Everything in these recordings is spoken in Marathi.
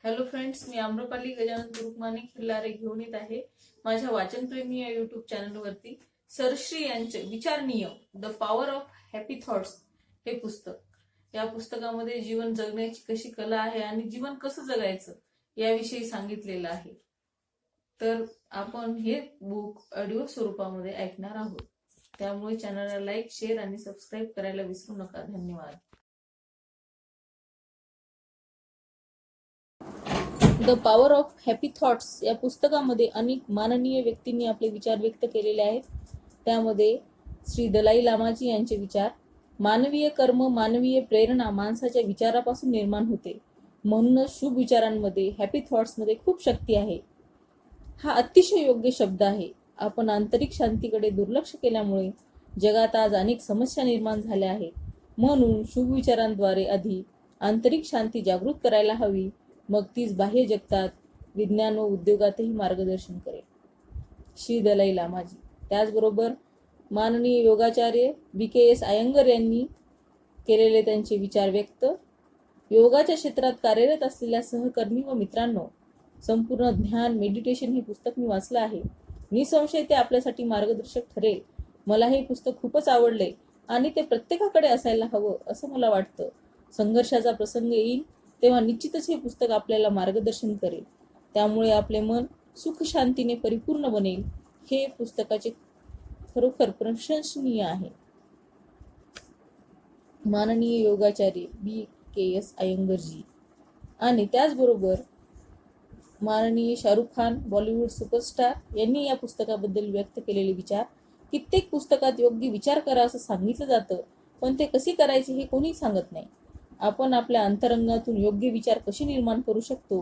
हॅलो फ्रेंड्स, मी आम्रपाली गजानन तुरुकमाने खिल्लारे घेऊन येत आहे माझ्या वाचनप्रेमी या युट्यूब चॅनलवरती सरश्री यांचे विचार नियम the power of happy thoughts हे पुस्तक. या पुस्तकामध्ये जीवन जगण्याची कशी कला आहे आणि जीवन कसं जगायचं याविषयी सांगितलेलं आहे. तर आपण हे बुक ऑडिओ स्वरूपामध्ये ऐकणार आहोत. त्यामुळे चॅनलला लाईक, शेअर आणि सबस्क्राईब करायला विसरू नका. धन्यवाद. The power of happy thoughts या पुस्तकामध्ये अनेक माननीय व्यक्तींनी आपले विचार व्यक्त केलेले आहेत. त्यामध्ये श्री दलाई लामाजी यांचे विचार, मानवीय कर्म, मानवीय प्रेरणा माणसाच्या विचारापासून निर्माण होते. म्हणूनच शुभ विचारांमध्ये, हॅपी थॉट्समध्ये खूप शक्ती आहे. हा अतिशय योग्य शब्द आहे. आपण आंतरिक शांतीकडे दुर्लक्ष केल्यामुळे जगात आज अनेक समस्या निर्माण झाल्या आहेत. म्हणून शुभ विचारांद्वारे आधी आंतरिक शांती जागृत करायला हवी, मग तीच बाह्य जगतात, विज्ञान व उद्योगातही मार्गदर्शन करेल. श्री दलाई लामाजी. त्याचबरोबर माननीय योगाचार्य BKS अय्यंगार यांनी केलेले त्यांचे विचार व्यक्त. योगाच्या क्षेत्रात कार्यरत असलेल्या सहकर्मी व मित्रांनो, संपूर्ण ध्यान मेडिटेशन हे पुस्तक मी वाचलं आहे. निसंशय ते आपल्यासाठी मार्गदर्शक ठरेल. मला हे पुस्तक खूपच आवडले आणि ते प्रत्येकाकडे असायला हवं असं मला वाटतं. संघर्षाचा प्रसंग येईल तेव्हा निश्चितच हे पुस्तक आपल्याला मार्गदर्शन करेल. त्यामुळे आपले मन सुख शांतीने परिपूर्ण बनेल. हे पुस्तकाचे खरोखर प्रशंसनीय आहे. माननीय योगाचार्य BKS अय्यंगारजी. आणि त्याचबरोबर माननीय शाहरुख खान, बॉलिवूड सुपरस्टार यांनी या पुस्तकाबद्दल व्यक्त केलेले विचार. कित्येक पुस्तकात योग्य विचार करा असं सांगितलं जातं, पण ते कसे करायचे हे कोणी सांगत नाही. आपण आपल्या अंतरंगातून योग्य विचार कसे निर्माण करू शकतो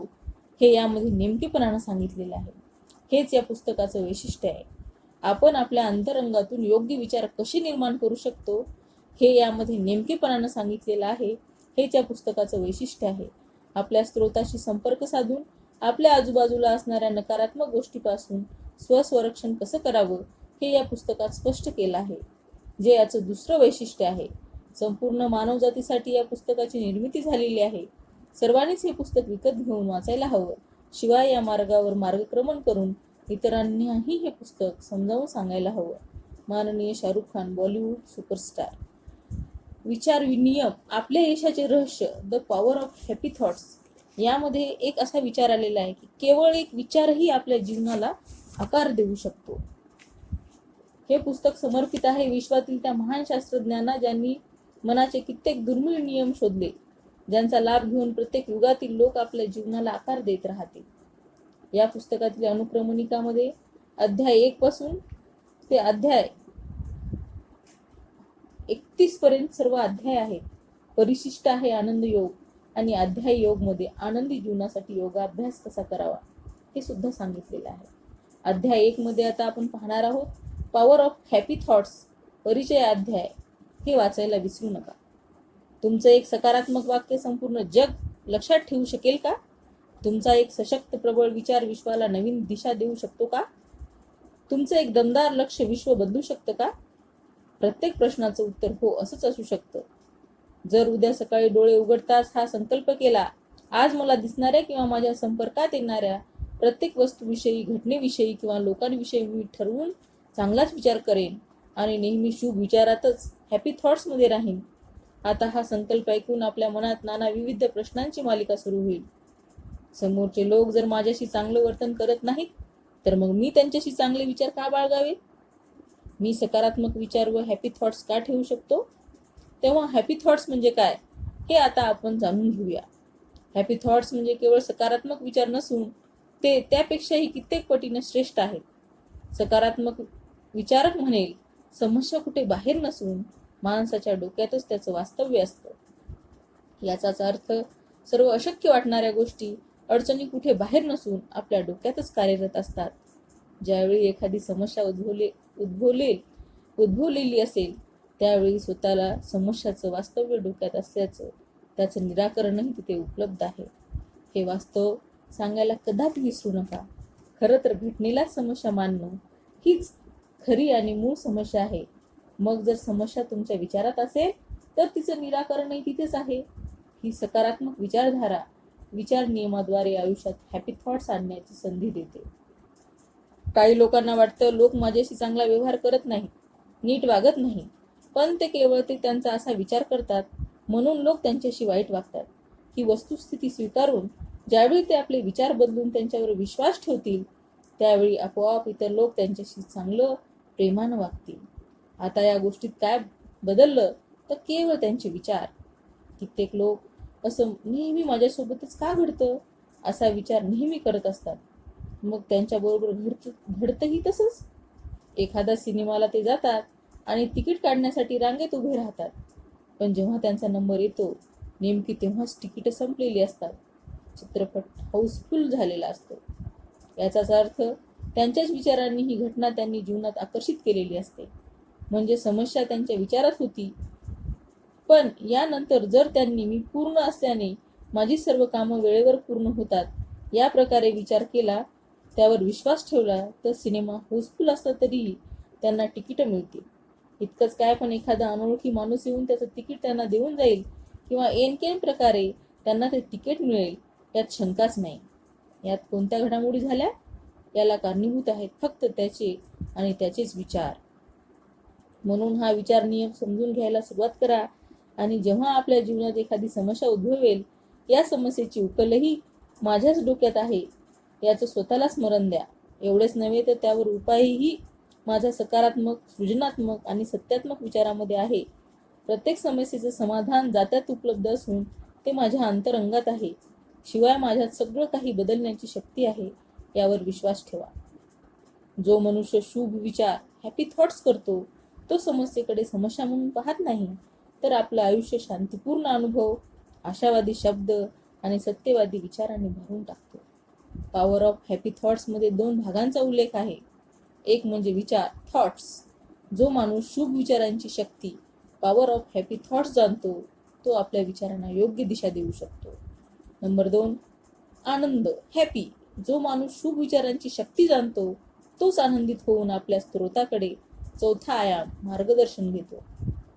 हे यामध्ये नेमकेपणानं सांगितलेले आहे. हेच या पुस्तकाचं वैशिष्ट्य आहे. आपण आपल्या अंतरंगातून योग्य विचार कसे निर्माण करू शकतो हे यामध्ये नेमकेपणानं सांगितलेलं आहे. हेच या पुस्तकाचं वैशिष्ट्य आहे. आपल्या स्रोताशी संपर्क साधून आपल्या आजूबाजूला असणाऱ्या नकारात्मक गोष्टीपासून स्वसंरक्षण कसं करावं हे या पुस्तकात स्पष्ट केलं आहे, जे याचं दुसरं वैशिष्ट्य आहे. संपूर्ण मानवजातीसाठी या पुस्तकाची निर्मिती झालेली आहे. सर्वांनीच हे पुस्तक विकत घेऊन वाचायला हवं. शिवाय या मार्गावर मार्गक्रमण करून इतरांनाही हे पुस्तक समजावून सांगायला हवं. माननीय शाहरुख खान, बॉलिवूड सुपरस्टार. विचार नियम, आपल्या यशाचे रहस्य, the power of happy thoughts. यामध्ये एक असा विचार आलेला आहे की केवळ एक विचारही आपल्या जीवनाला आकार देऊ शकतो. हे पुस्तक समर्पित आहे विश्वातील त्या महान शास्त्रज्ञांना ज्यांनी मनाचे कित्येक दुर्मिळ नियम शोधले, ज्यांचा लाभ घेऊन प्रत्येक युगातील लोक आपल्या जीवनाला आकार देत राहतील. या पुस्तकातील अनुक्रमणिकामध्ये अध्याय 1 पासून ते अध्याय 31 पर्यंत सर्व अध्याय आहेत. परिशिष्ट आहे आनंद योग आणि अध्याय योग मध्ये आनंदी जीवनासाठी योगाभ्यास कसा करावा हे सुद्धा सांगितलेलं आहे. अध्याय 1 मध्ये आता आपण पाहणार आहोत पॉवर ऑफ हॅपी थॉट्स, परिचय अध्याय. हे वाचायला विसरू नका. तुमचं एक सकारात्मक वाक्य संपूर्ण जग लक्षात ठेवू शकेल का? तुमचा एक सशक्त प्रबळ विचार विश्वाला नवीन दिशा देऊ शकतो का? तुमचं एक दमदार लक्ष विश्व बदलू शकतं का? प्रत्येक प्रश्नाचं उत्तर हो असंच असू शकतं. जर उद्या सकाळी डोळे उघडताच हा संकल्प केला, आज मला दिसणाऱ्या किंवा माझ्या संपर्कात येणाऱ्या प्रत्येक वस्तूविषयी, घटनेविषयी किंवा लोकांविषयी मी ठरवून चांगलाच विचार करेन आणि नेहमी शुभ विचारातच, हॅपी थॉट्स मध्ये राहीन. आता हा संकल्प ऐकून आपल्या मनात नाना विविध प्रश्नांची मालिका सुरू होईल. समोरचे लोक जर माझ्याशी चांगलं वर्तन करत नाहीत, तर मग मी त्यांच्याशी चांगले विचार का बाळगावे? मी सकारात्मक विचार व हॅपी थॉट्स का ठेवू शकतो? तेव्हा हॅपी थॉट्स म्हणजे काय हे आता आपण जाणून घेऊया. हॅपी थॉट्स म्हणजे केवळ सकारात्मक विचार नसून ते त्यापेक्षाही कित्येक पटीने श्रेष्ठ आहेत. सकारात्मक विचारक म्हणेल, समस्या कुठे बाहेर नसून माणसाच्या डोक्यातच त्याचं वास्तव्य असतं. याचाच अर्थ सर्व अशक्य वाटणाऱ्या गोष्टी, अडचणी कुठे बाहेर नसून आपल्या डोक्यातच कार्यरत असतात. ज्यावेळी एखादी समस्या उद्भवलेली असेल, त्यावेळी स्वतःला समस्याचं वास्तव्य डोक्यात असल्याचं, त्याचं निराकरणही तिथे उपलब्ध आहे हे वास्तव सांगायला कदापि विसरू नका. खरं तर घटनेलाच समस्या मानणं हीच खरी आणि मूळ समस्या आहे. मग जर समस्या तुमच्या विचारात असेल तर तिचं निराकरणही तिथेच आहे. ही सकारात्मक विचारधारा विचार नियमाद्वारे आयुष्यात हॅपी थॉट्स आणण्याची संधी देते. काही लोकांना वाटतं लोक माझ्याशी चांगला व्यवहार करत नाही, नीट वागत नाही, पण ते केवळ त्यांचा असा विचार करतात म्हणून लोक त्यांच्याशी वाईट वागतात. ही वस्तुस्थिती स्वीकारून ज्यावेळी ते आपले विचार बदलून त्यांच्यावर विश्वास ठेवतील त्यावेळी आपोआप इतर लोक त्यांच्याशी चांगलं प्रेमानं वागतील. आता या गोष्टीत काय बदललं तर केवळ त्यांचे विचार. कित्येक लोक असं नेहमी माझ्यासोबतच का घडतं असा विचार नेहमी करत असतात. मग त्यांच्याबरोबर घडतंही तसंच. एखाद्या सिनेमाला ते जातात आणि तिकीट काढण्यासाठी रांगेत उभे राहतात, पण जेव्हा त्यांचा नंबर येतो नेमकी तेव्हाच तिकीट संपलेली असतात. चित्रपट हाऊसफुल झालेला असतो. याचाच अर्थ त्यांच्याच विचारांनी ही घटना त्यांनी जीवनात आकर्षित केलेली असते. म्हणजे समस्या त्यांच्या विचारात होती, पण यानंतर जर त्यांनी मी पूर्ण असल्याने माझी सर्व कामं वेळेवर पूर्ण होतात या प्रकारे विचार केला, त्यावर विश्वास ठेवला, तर सिनेमा हाऊसफुल असला तरीही त्यांना तिकीटं मिळतील. इतकंच काय, पण एखादा अनोळखी माणूस येऊन त्याचं तिकीट त्यांना देऊन जाईल किंवा ऐनकेन प्रकारे त्यांना ते तिकीट मिळेल यात शंकाच नाही. यात कोणत्या घडामोडी झाल्या याला कारणीभूत आहेत फक्त त्याचे आणि त्याचेच विचार. म्हणून हा विचार नियम समजून घ्यायला सुरुवात करा आणि जेव्हा आपल्या जीवनात एखादी समस्या उद्भवेल या समस्येची उकलही माझ्याच डोक्यात आहे याचं स्वतःला स्मरण द्या. एवढेच नव्हे तर त्यावर उपायही माझा सकारात्मक, सृजनात्मक आणि सत्यात्मक विचारामध्ये आहे. प्रत्येक समस्येचं समाधान जात्यात उपलब्ध असून ते माझ्या अंतरंगात आहे. शिवाय माझ्यात सगळं काही बदलण्याची शक्ती आहे यावर विश्वास ठेवा. जो मनुष्य शुभ विचार, हॅपी थॉट्स करतो तो समस्येकडे समस्या म्हणून पाहत नाही, तर आपलं आयुष्य शांतीपूर्ण अनुभव, आशावादी शब्द आणि सत्यवादी विचारांनी भरून टाकतो. पॉवर ऑफ हॅपी थॉट्स मध्ये 2 भागांचा उल्लेख आहे. एक म्हणजे विचार, थॉट्स. जो माणूस शुभ विचारांची शक्ती, पॉवर ऑफ हॅपी थॉट्स जाणतो तो आपल्या विचारांना योग्य दिशा देऊ शकतो. नंबर 2, आनंद, हॅपी. जो माणूस शुभ विचारांची शक्ती जाणतो तोच आनंदित होऊन आपल्या स्त्रोताकडे, चौथा आयाम, मार्गदर्शन घेतो.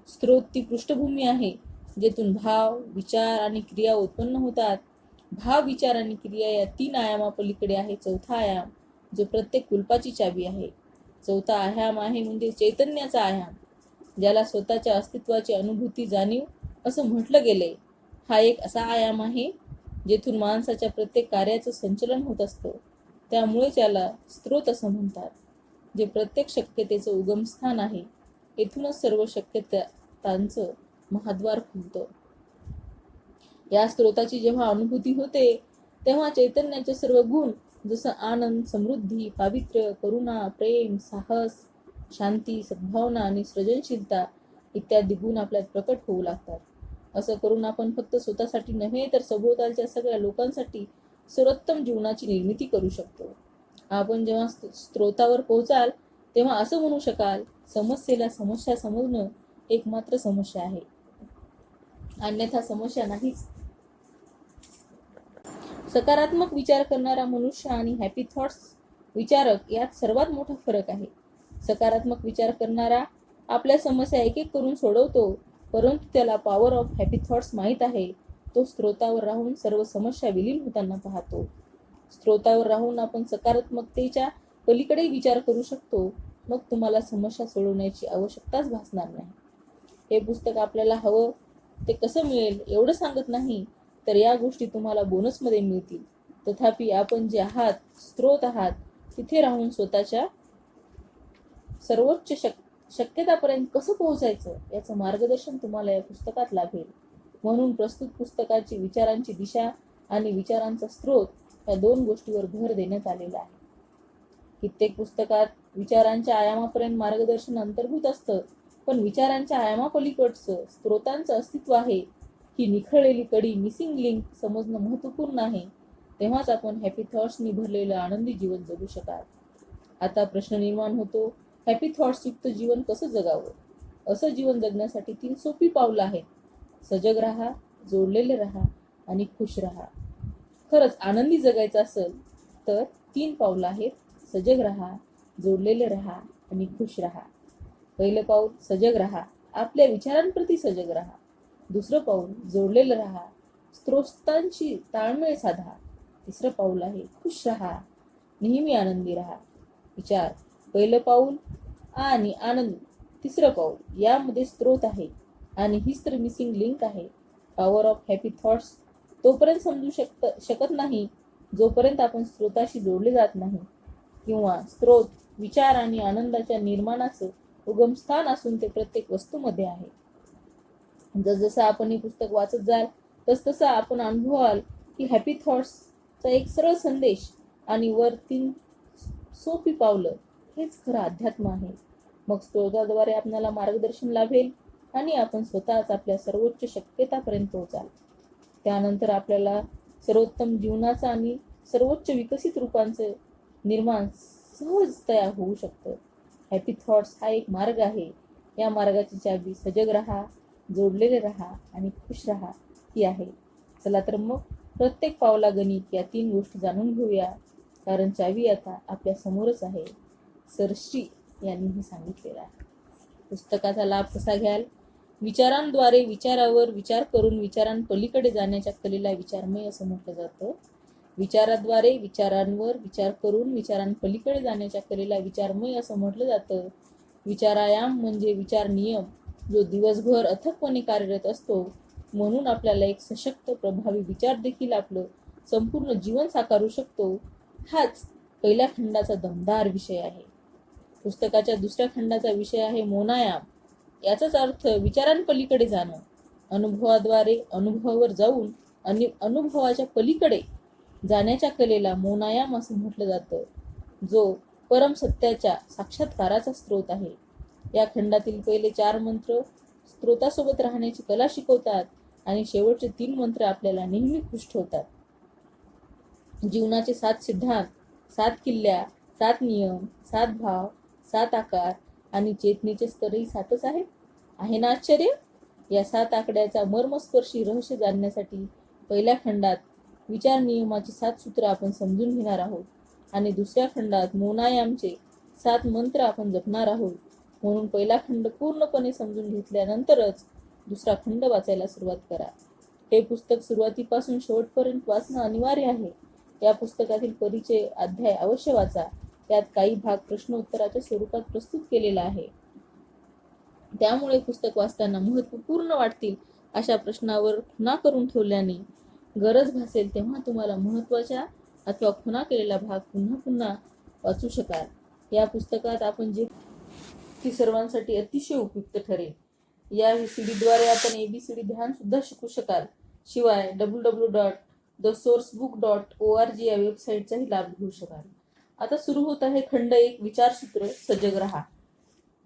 स्त्रोत ती पृष्ठभूमी आहे जेथून भाव, विचार आणि क्रिया उत्पन्न होतात. भाव, विचार आणि क्रिया या 3 आयामापलीकडे आहे चौथा आयाम, जो प्रत्येक कुलपाची चावी आहे. चौथा आयाम आहे म्हणजे चैतन्याचा आयाम, ज्याला स्वतःच्या अस्तित्वाची अनुभूती, जाणीव असं म्हटलं गेलंय. हा एक असा आयाम आहे जेथून माणसाच्या प्रत्येक कार्याचं संचलन होत असतं. त्यामुळे त्याला स्त्रोत असं म्हणतात, जे प्रत्येक शक्यतेचं उगमस्थान आहे. येथूनच सर्व शक्यतांचं महाद्वार खुलतं. या स्त्रोताची जेव्हा अनुभूती होते तेव्हा चैतन्याचे सर्व गुण जसं आनंद, समृद्धी, पावित्र्य, करुणा, प्रेम, साहस, शांती, सद्भावना आणि सृजनशीलता इत्यादी गुण आपल्यात प्रकट होऊ लागतात. असं करून आपण फक्त स्वतःसाठी नव्हे तर सभोवतालच्या सगळ्या लोकांसाठी सर्वोत्तम जीवनाची निर्मिती करू शकतो. आपण जेव्हा स्त्रोतावर पोहोचाल तेव्हा असं म्हणू शकाल, समस्येला समस्या समजणं एकमात्र समस्या आहे, अन्यथा समस्या नाहीच. सकारात्मक विचार करणारा मनुष्य आणि हॅपी थॉट्स विचारक यात सर्वात मोठा फरक आहे. सकारात्मक विचार करणारा आपल्या समस्या एक एक करून सोडवतो, परंतु त्याला पॉवर ऑफ हॅपी थॉट्स माहीत आहे. तो स्त्रोतावर राहून सर्व समस्या विलीन होताना पाहतो. स्त्रोतावर राहून आपण सकारात्मकतेच्या पलीकडे विचार करू शकतो. मग तुम्हाला समस्या सोडवण्याची आवश्यकताच भासणार नाही. हे पुस्तक आपल्याला हवं ते कसं मिळेल एवढं सांगत नाही, तर या गोष्टी तुम्हाला बोनसमध्ये मिळतील. तथापि आपण जे आहात, स्त्रोत आहात, तिथे राहून स्वतःच्या सर्वोच्च शक्यतापर्यंत कसं पोहोचायचं याचं मार्गदर्शन तुम्हाला या पुस्तकात लाभेल. म्हणून प्रस्तुत पुस्तकाची विचारांची दिशा आणि विचारांचा स्त्रोत या 2 गोष्टीवर भर देण्यात आलेला आहे. कित्येक पुस्तकात विचारांच्या आयामापर्यंत मार्गदर्शन अंतर्भूत असतं, पण विचारांच्या आयामापलीकडचं स्त्रोतांचं अस्तित्व आहे ही निखळलेली कडी, मिसिंग लिंक समजणं महत्त्वपूर्ण आहे. तेव्हाच आपण हॅपी थॉट्सनी भरलेलं आनंदी जीवन जगू शकाल. आता प्रश्न निर्माण होतो, हॅपी थॉट्स युक्त जीवन कसं जगावं? असं जीवन जगण्यासाठी 3 सोपी पावलं आहेत. सजग राहा, जोडलेले राहा आणि खुश राहा. खरंच आनंदी जगायचं असेल तर 3 पावलं आहेत. सजग राहा, जोडलेले राहा आणि खुश राहा. पहिलं पाऊल, सजग राहा, आपल्या विचारांप्रती सजग राहा. दुसरं पाऊल, जोडलेलं राहा, स्त्रोतांशी ताळमेळ साधा. तिसरं पाऊल आहे खुश राहा, नेहमी आनंदी राहा. विचार पहिलं पाऊल आणि आनंद तिसरं पाऊल यामध्ये स्त्रोत आहे आणि हीच तर मिसिंग लिंक आहे. पॉवर ऑफ हॅपी थॉट्स तोपर्यंत समजू शकत नाही जोपर्यंत आपण स्त्रोताशी जोडले जात नाही, किंवा स्त्रोत विचार आणि आनंदाच्या निर्माणाचं उगमस्थान असून ते प्रत्येक वस्तूमध्ये आहे. जसजसं आपण हे पुस्तक वाचत जाल तसतसं आपण अनुभवाल की हॅपी थॉट्सचा एक सरळ संदेश आणि वर 3 सोपी पावलं हेच खरं अध्यात्म आहे. मग स्त्रोताद्वारे आपल्याला मार्गदर्शन लाभेल आणि आपण स्वतःच आपल्या सर्वोच्च शक्यतापर्यंत पोहोचाल. त्यानंतर आपल्याला सर्वोत्तम जीवनाचं आणि सर्वोच्च विकसित रूपांचं निर्माण सहज तयार होऊ शकतं. हॅपी थॉट्स हा एक मार्ग आहे. या मार्गाची चावी सजग राहा, जोडलेले राहा आणि खुश राहा ही आहे. चला तर मग प्रत्येक पावला गणित या 3 गोष्टी जाणून घेऊया, कारण चावी आता आपल्या समोरच आहे. सर श्री यांनी हे सांगितलेलं आहे. पुस्तकाचा लाभ कसा घ्याल? विचारांद्वारे विचारावर विचार करून विचारांपलीकडे जाण्याच्या कलेला विचारमय असं म्हटलं जातं. विचाराद्वारे विचारांवर विचार करून विचारांपलीकडे जाण्याच्या कलेला विचारमय असं म्हटलं जातं. विचारायाम म्हणजे विचार नियम, जो दिवसभर अथकपणे कार्यरत असतो. म्हणून आपल्याला एक सशक्त प्रभावी विचार देखील आपलं संपूर्ण जीवन साकारू शकतो. हाच पहिल्या खंडाचा दमदार विषय आहे. पुस्तकाच्या दुसऱ्या खंडाचा विषय आहे मोनायाम. याचाच अर्थ विचारांपलीकडे जाणं. अनुभवाद्वारे अनुभवावर जाऊन अनुभवाच्या पलीकडे जाण्याच्या कलेला मोनायाम असं म्हटलं जातं, जो परम सत्याच्या साक्षात्काराचा स्रोत आहे. या खंडातील पहिले 4 मंत्र स्त्रोतासोबत राहण्याची कला शिकवतात आणि शेवटचे 3 मंत्र आपल्याला नेहमी खुश ठेवतात. जीवनाचे 7 सिद्धांत, 7 किल्ल्या, 7 नियम, 7 भाव, 7 आकार आणि चेतनेचे स्तरही 7च आहेत. आहे ना आश्चर्य? या 7 आकड्याचा मर्मस्पर्शी रहस्य जाणण्यासाठी पहिल्या खंडात विचार नियमाची 7 सूत्र आपण समजून घेणार आहोत आणि दुसऱ्या खंडात मोनायामचे 7 मंत्र आपण जपणार आहोत. म्हणून पहिला खंड पूर्णपणे समजून घेतल्यानंतरच दुसरा खंड वाचायला सुरुवात करा. हे पुस्तक सुरुवातीपासून शेवटपर्यंत वाचणं अनिवार्य आहे. या पुस्तकातील परिचय अध्याय अवश्य वाचा. त्यात काही भाग प्रश्न उत्तराच्या स्वरूपात प्रस्तुत केलेला आहे. त्यामुळे पुस्तक वाचताना महत्त्वपूर्ण वाटतील अशा प्रश्नावर खुणा करून ठेवल्याने गरज भासेल तेव्हा तुम्हाला महत्त्वाच्या अथवा खुणा केलेला भाग पुन्हा पुन्हा वाचू शकाल. या पुस्तकात आपण जे ती सर्वांसाठी अतिशय उपयुक्त ठरेल. या सीडीद्वारे आपण ABCD ध्यान सुद्धा शिकू शकाल. शिवाय www.thesourcebook.org या वेबसाईटचाही लाभ घेऊ शकाल. आता सुरू होत आहे खंड 1 विचारसूत्र सजग राहा.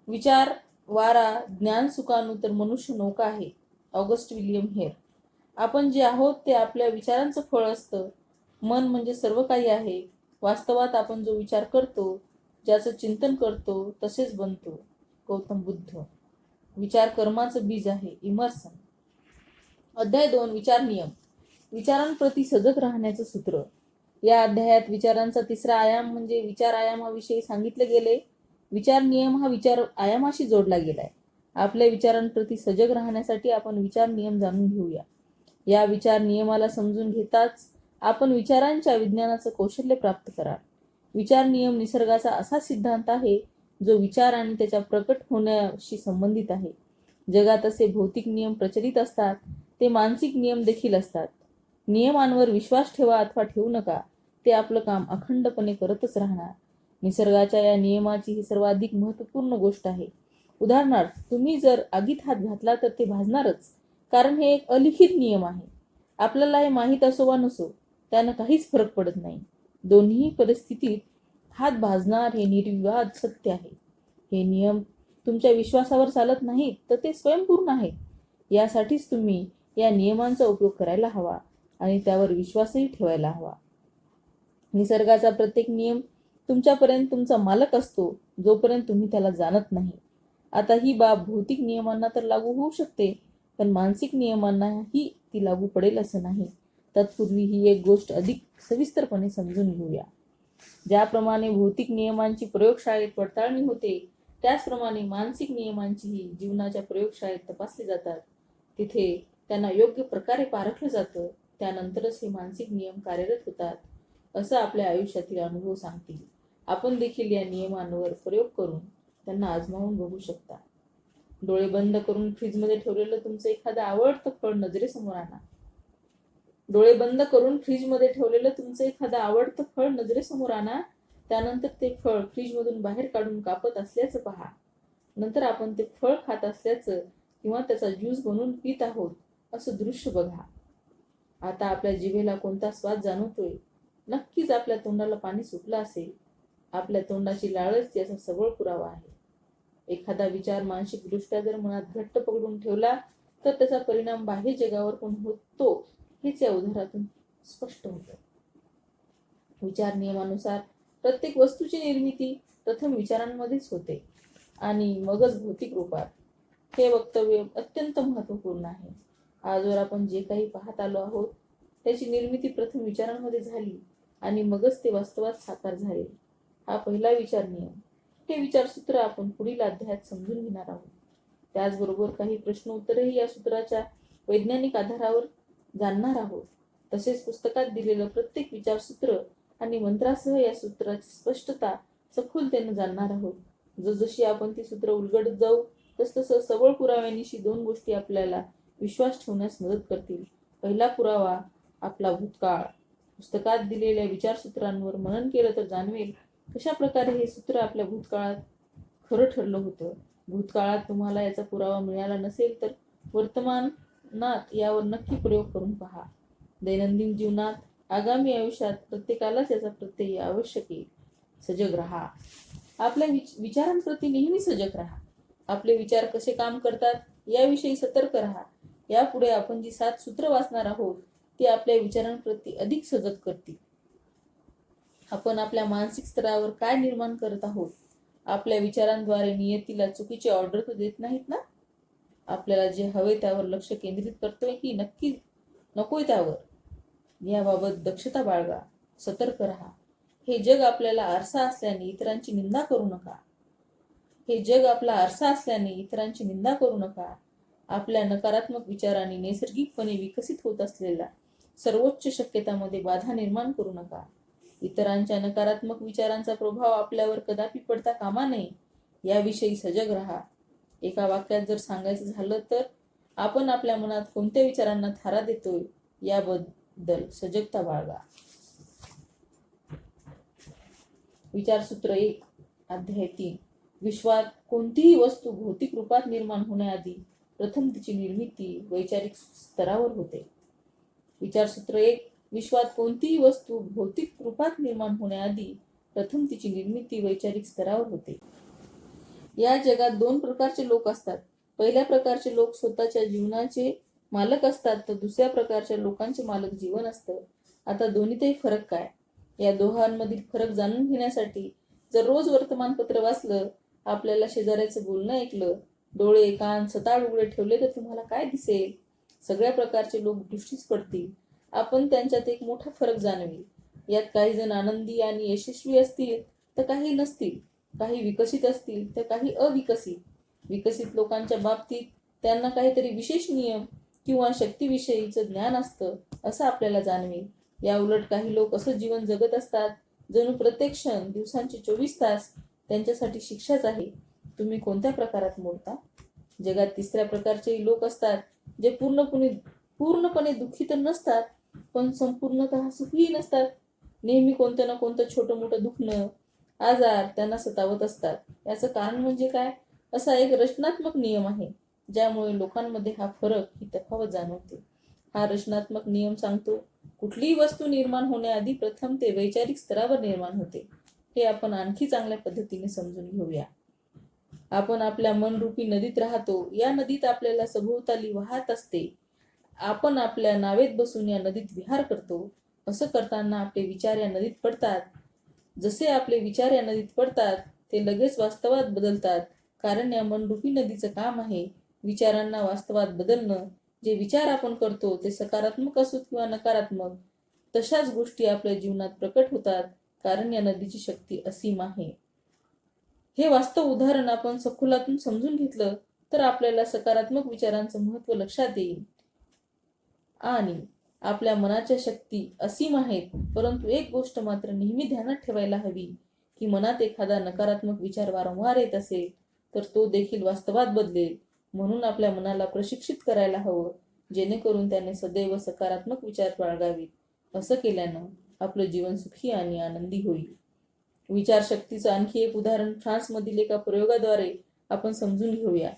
विचार वारा ज्ञान सुकाणू तर मनुष्य नौका आहे. ऑगस्ट विलियम हेर. आपण जे आहोत ते आपल्या विचारांचं फळ असतं. मन म्हणजे सर्व काही आहे. वास्तवात आपण जो विचार करतो, ज्याचं चिंतन करतो तसेच बनतो. गौतम बुद्ध. विचार कर्माचं बीज आहे. इमर्सन. अध्याय 2 विचार नियम. विचारांप्रती सजग राहण्याचं सूत्र. या अध्यायात विचारांचा तिसरा आयाम म्हणजे विचार आयामाविषयी सांगितले गेले. विचार नियम हा विचार आयामाशी जोडला गेलाय. आपल्या विचारांप्रती सजग राहण्यासाठी आपण विचार नियम जाणून घेऊया. या विचार नियमाला समजून घेताच आपण विचारांच्या विज्ञानाचं कौशल्य प्राप्त कराल. विचार नियम निसर्गाचा असा सिद्धांत आहे जो विचार आणि त्याच्या प्रकट होण्याशी संबंधित आहे. जगात असे भौतिक नियम प्रचलित असतात, ते मानसिक नियम देखील असतात. नियमांवर विश्वास ठेवा अथवा ठेवू नका, ते आपलं काम अखंडपणे करतच राहणार. निसर्गाच्या या नियमाची ही सर्वाधिक महत्त्वपूर्ण गोष्ट आहे. उदाहरणार्थ, तुम्ही जर आगीत हात घातला तर ते भाजणारच, कारण हे एक अलिखित नियम आहे. आपल्याला हे माहीत असो वा नसो, त्यानं काहीच फरक पडत नाही. दोन्ही परिस्थितीत हात भाजणार हे निर्विवाद सत्य आहे. हे नियम तुमच्या विश्वासावर चालत नाहीत, तर ते स्वयंपूर्ण आहेत. यासाठीच तुम्ही या नियमांचा उपयोग करायला हवा आणि त्यावर विश्वासही ठेवायला हवा. निसर्गाचा प्रत्येक नियम तुमच्यापर्यंत तुमचा मालक असतो, जोपर्यंत तुम्ही त्याला जाणत नाही. आता ही बाब भौतिक नियमांना तर लागू होऊ शकते, पण मानसिक नियमांनाही ती लागू पडेल असं नाही. तत्पूर्वी ही एक गोष्ट अधिक सविस्तरपणे समजून घेऊया. ज्याप्रमाणे भौतिक नियमांची प्रयोगशाळेत पडताळणी होते, त्याचप्रमाणे मानसिक नियमांचीही जीवनाच्या प्रयोगशाळेत तपासली जातात. तिथे त्यांना योग्य प्रकारे पारखलं जातं, त्यानंतरच हे मानसिक नियम कार्यरत होतात, असं आपल्या आयुष्यातील अनुभव सांगतील. आपण देखील या नियमांवर प्रयोग करून त्यांना आजमावून बघू शकता. डोळे बंद करून फ्रीजमध्ये ठेवलेलं तुमचं एखादं आवडतं फळ नजरेसमोर आणा. डोळे बंद करून फ्रीजमध्ये ठेवलेलं तुमचं एखादं आवडतं फळ नजरेसमोर आणा. त्यानंतर ते फळ फ्रीजमधून बाहेर काढून कापत असल्याचं पहा. नंतर आपण ते फळ खात असल्याचं किंवा त्याचा ज्यूस बनवून पित आहोत असं दृश्य बघा. आता आपल्या जिभेला कोणता स्वाद जाणवतोय? नक्कीच आपल्या तोंडाला पाणी सुटलं असेल. आपल्या तोंडाची लाळच याचा सबळ पुरावा आहे. एखादा विचार मानसिकदृष्ट्या जर मनात घट्ट पकडून ठेवला तर त्याचा परिणाम बाह्य जगावर पण होतो, हेच या उदाहरणातून स्पष्ट होतं. विचार नियमानुसार प्रत्येक वस्तूची निर्मिती प्रथम विचारांमध्येच होते आणि मगच भौतिक रूपात. हे वक्तव्य अत्यंत महत्त्वपूर्ण आहे. आजवर आपण जे काही पाहत आलो आहोत त्याची निर्मिती प्रथम विचारांमध्ये झाली आणि मगच ते वास्तवात साकार झाले. हा पहिला विचार नियम. हे विचारसूत्र आपण पुढील अध्यायात समजून घेणार आहोत. त्याचबरोबर काही प्रश्न उत्तरेही या सूत्राच्या वैज्ञानिक आधारावर जाणणार आहोत. तसेच पुस्तकात दिलेलं प्रत्येक विचारसूत्र आणि मंत्रासह या सूत्राची स्पष्टता सखोलतेने जाणणार आहोत. जसजशी आपण ती सूत्र उलगडत जाऊ तसतसं सबळ पुराव्यानिशी दोन गोष्टी आपल्याला विश्वास ठेवण्यास मदत करतील. पहिला पुरावा आपला भूतकाळ. पुस्तकात दिलेल्या विचारसूत्रांवर मनन केलं तर जाणवेल कशा प्रकारे हे सूत्र आपल्या भूतकाळात खरं ठरलं होतं. भूतकाळात तुम्हाला याचा पुरावा मिळाला नसेल तर वर्तमानात यावर नक्की प्रयोग करून पहा. दैनंदिन जीवनात, आगामी आयुष्यात प्रत्येकालाच याचा प्रत्यय आवश्यक आहे. सजग राहा. आपल्या विचारांप्रती नेहमी सजग राहा. आपले विचार कसे काम करतात याविषयी सतर्क राहा. यापुढे आपण जी 7 सूत्र वाचणार आहोत ती आपल्या विचारांप्रती अधिक सजग करतील. आपण आपल्या मानसिक स्तरावर काय निर्माण करत आहोत? आपल्या विचारांद्वारे नियतीला चुकीची ऑर्डर तर देत नाहीत ना? आपल्याला जे हवे त्यावर लक्ष केंद्रित करतोय की नक्की नकोय त्यावर? याबाबत दक्षता बाळगा. सतर्क राहा. हे जग आपल्याला आरसा असल्याने इतरांची निंदा करू नका. हे जग आपला आरसा असल्याने इतरांची निंदा करू नका. आपल्या नकारात्मक विचारांनी नैसर्गिकपणे विकसित होत असलेल्या सर्वोच्च शक्यतामध्ये बाधा निर्माण करू नका. इतरांच्या नकारात्मक विचारांचा प्रभाव आपल्यावर कदापि पडता कामा नये याविषयी सजग राहा. एका वाक्यात जर सांगायचं झालं तर आपण आपल्या मनात कोणत्या विचारांना थारा देतोय याबद्दल सजगता बाळगा. विचारसूत्र 1, अध्याय 3. विश्वात कोणतीही वस्तू भौतिक रूपात निर्माण होण्याआधी प्रथम तिची निर्मिती वैचारिक स्तरावर होते. विचारसूत्र 1. विश्वात कोणतीही वस्तू भौतिक रूपात निर्माण होण्याआधी प्रथम तिची निर्मिती वैचारिक स्तरावर होते. या जगात 2 प्रकारचे लोक असतात. पहिल्या प्रकारचे लोक स्वतःच्या जीवनाचे मालक असतात तर दुसऱ्या प्रकारच्या लोकांचे मालक जीवन असतं. आता दोन्हीतही फरक काय? या दोघांमधील फरक जाणून घेण्यासाठी जर रोज वर्तमानपत्र वाचलं, आपल्याला शेजाऱ्याचं बोलणं ऐकलं, डोळे कान सताळ उघडे ठेवले तर तुम्हाला काय दिसेल? सगळ्या प्रकारचे लोक दृष्टीस पडतील. आपण त्यांच्यात एक मोठा फरक जाणवेल. यात काही जण आनंदी आणि यशस्वी असतील तर काही नसतील. काही विकसित असतील तर काही अविकसित. विकसित लोकांच्या बाबतीत त्यांना काहीतरी विशेष नियम किंवा शक्तीविषयीचं ज्ञान असतं असं आपल्याला जाणवेल. या उलट काही लोक असं जीवन जगत असतात जणू प्रत्येक क्षण दिवसांचे 24 तास त्यांच्यासाठी शिक्षाच आहे. तुम्ही कोणत्या प्रकारात मोडता? जगात तिसऱ्या प्रकारचे लोक असतात जे पूर्णपणे दुःखी तर नसतात पण संपूर्णतः सुखीही नसतात. नेहमी कोणतं ना कोणतं छोटं मोठं दुखणं, आजार त्यांना सतावत असतात. याचं कारण म्हणजे काय? असा एक रचनात्मक नियम आहे ज्यामुळे लोकांमध्ये हा फरक, ही तफावत जाणवते. हा रचनात्मक नियम सांगतो कुठलीही वस्तू निर्माण होण्याआधी प्रथम ते वैचारिक स्तरावर निर्माण होते. हे आपण आणखी चांगल्या पद्धतीने समजून घेऊया. आपण आपल्या मनरूपी नदीत राहतो. या नदीत आपल्याला सभोवताली वाहत असते. आपण आपल्या नावेत बसून या नदीत विहार करतो. असं करताना आपले विचार या नदीत पडतात. जसे आपले विचार या नदीत पडतात ते लगेच वास्तवात बदलतात, कारण या मनरूपी नदीचं काम आहे विचारांना वास्तवात बदलणं. जे विचार आपण करतो ते सकारात्मक असोत किंवा नकारात्मक, तशाच गोष्टी आपल्या जीवनात प्रकट होतात, कारण या नदीची शक्ती असीम आहे. हे वास्तव उदाहरण आपण सखोलातून समजून घेतलं तर आपल्याला सकारात्मक विचारांचं महत्त्व लक्षात येईल. आणि आपल्या मनाच्या शक्ती असीम आहेत. परंतु एक गोष्ट मात्र नेहमी ध्यानात ठेवायला हवी की मनात एखादा नकारात्मक विचार वारंवार येत असेल तर तो देखील वास्तवात बदलेल. म्हणून आपल्या मनाला प्रशिक्षित करायला हवं, जेणेकरून त्याने सदैव सकारात्मक विचार बाळगावेत. असं केल्यानं आपलं जीवन सुखी आणि आनंदी होईल. विचारशक्तीचं आणखी एक उदाहरण फ्रान्समधील एका प्रयोगाद्वारे आपण समजून घेऊया.